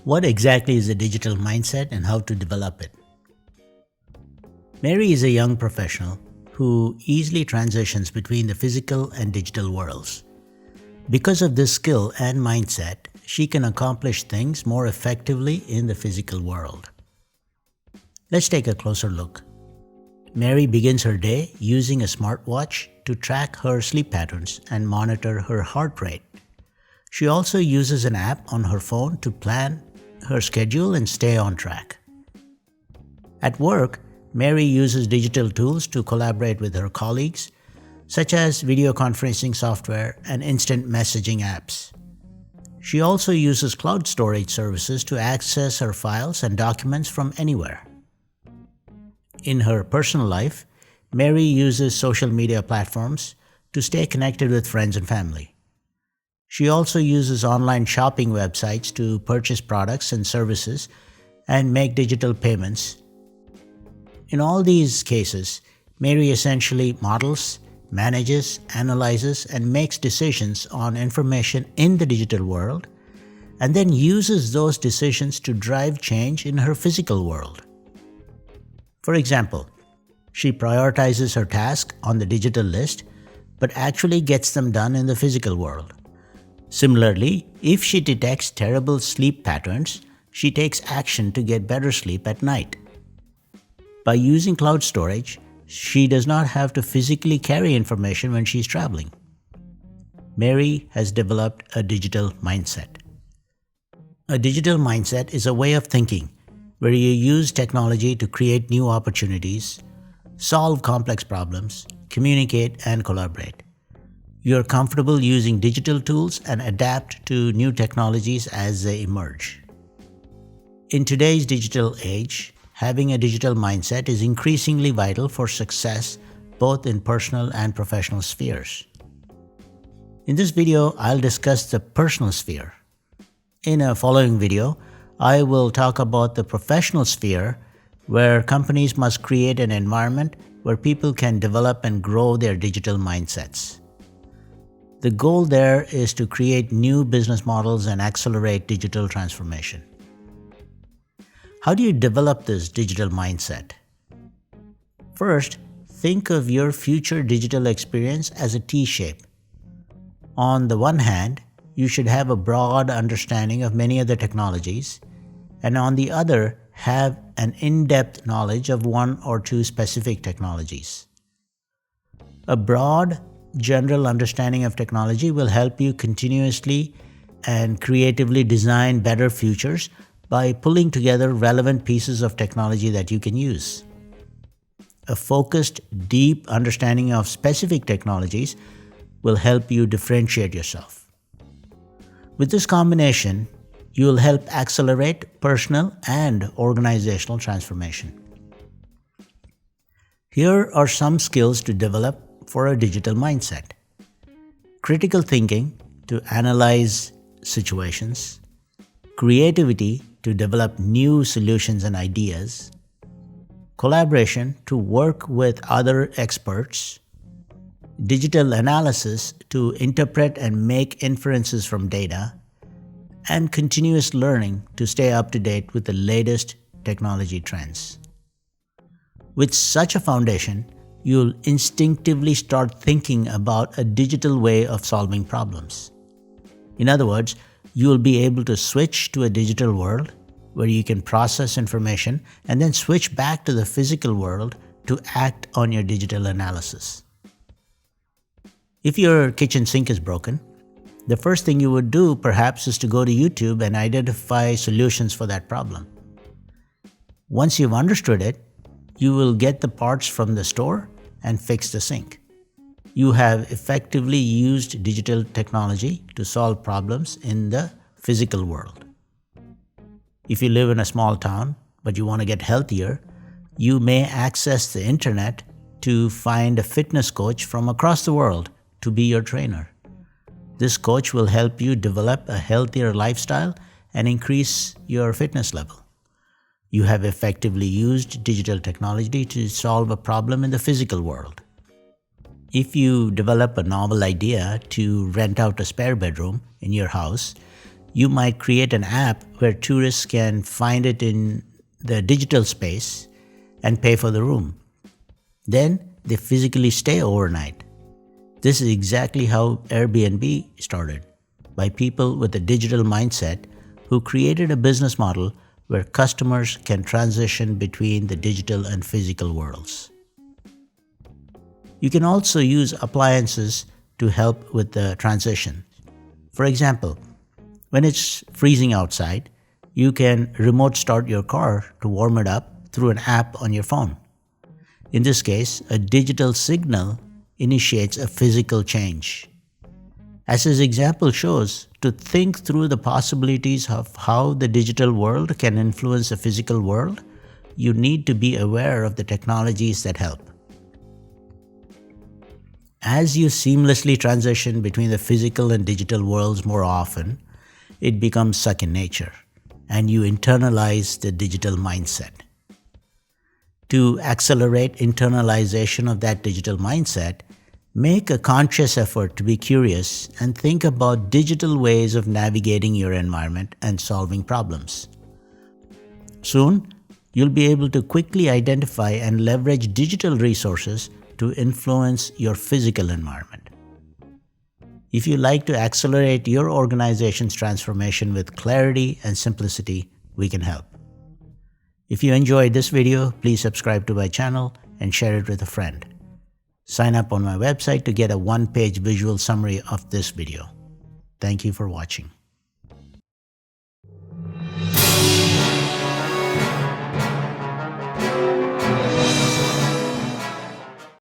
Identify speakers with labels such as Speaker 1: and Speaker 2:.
Speaker 1: What exactly is a digital mindset and how to develop it? Mary is a young professional who easily transitions between the physical and digital worlds. Because of this skill and mindset, she can accomplish things more effectively in the physical world. Let's take a closer look. Mary begins her day using a smartwatch to track her sleep patterns and monitor her heart rate. She also uses an app on her phone to plan her schedule and stay on track. At work, Mary uses digital tools to collaborate with her colleagues, such as video conferencing software and instant messaging apps. She also uses cloud storage services to access her files and documents from anywhere. In her personal life, Mary uses social media platforms to stay connected with friends and family. She also uses online shopping websites to purchase products and services and make digital payments. In all these cases, Mary essentially models, manages, analyzes, and makes decisions on information in the digital world, and then uses those decisions to drive change in her physical world. For example, she prioritizes her tasks on the digital list, but actually gets them done in the physical world. Similarly, if she detects terrible sleep patterns, she takes action to get better sleep at night. By using cloud storage, she does not have to physically carry information when she's traveling. Mary has developed a digital mindset. A digital mindset is a way of thinking where you use technology to create new opportunities, solve complex problems, communicate, and collaborate. You're comfortable using digital tools and adapt to new technologies as they emerge. In today's digital age, having a digital mindset is increasingly vital for success both in personal and professional spheres. In this video, I'll discuss the personal sphere. In a following video, I will talk about the professional sphere, where companies must create an environment where people can develop and grow their digital mindsets. The goal there is to create new business models and accelerate digital transformation. How do you develop this digital mindset? First, think of your future digital experience as a T-shape. On the one hand, you should have a broad understanding of many other technologies, and on the other, have an in-depth knowledge of one or two specific technologies. A broad, general understanding of technology will help you continuously and creatively design better futures by pulling together relevant pieces of technology that you can use. A focused, deep understanding of specific technologies will help you differentiate yourself. With this combination, you will help accelerate personal and organizational transformation. Here are some skills to develop for a digital mindset. Critical thinking to analyze situations, creativity to develop new solutions and ideas, collaboration to work with other experts, digital analysis to interpret and make inferences from data, and continuous learning to stay up to date with the latest technology trends. With such a foundation, you'll instinctively start thinking about a digital way of solving problems. In other words, you'll be able to switch to a digital world where you can process information and then switch back to the physical world to act on your digital analysis. If your kitchen sink is broken, the first thing you would do perhaps is to go to YouTube and identify solutions for that problem. Once you've understood it, you will get the parts from the store and fix the sink. You have effectively used digital technology to solve problems in the physical world. If you live in a small town, but you want to get healthier, you may access the internet to find a fitness coach from across the world to be your trainer. This coach will help you develop a healthier lifestyle and increase your fitness level. You have effectively used digital technology to solve a problem in the physical world. If you develop a novel idea to rent out a spare bedroom in your house, You might create an app where tourists can find it in the digital space and pay for the room. Then they physically stay overnight. This is exactly how Airbnb started, by people with a digital mindset who created a business model where customers can transition between the digital and physical worlds. You can also use appliances to help with the transition. For example, when it's freezing outside, you can remote start your car to warm it up through an app on your phone. In this case, a digital signal initiates a physical change. As his example shows, to think through the possibilities of how the digital world can influence the physical world, you need to be aware of the technologies that help. As you seamlessly transition between the physical and digital worlds more often, it becomes second nature, and you internalize the digital mindset. To accelerate internalization of that digital mindset, make a conscious effort to be curious and think about digital ways of navigating your environment and solving problems. Soon, you'll be able to quickly identify and leverage digital resources to influence your physical environment. If you like to accelerate your organization's transformation with clarity and simplicity, we can help. If you enjoyed this video, please subscribe to my channel and share it with a friend. Sign up on my website to get a one-page visual summary of this video. Thank you for watching.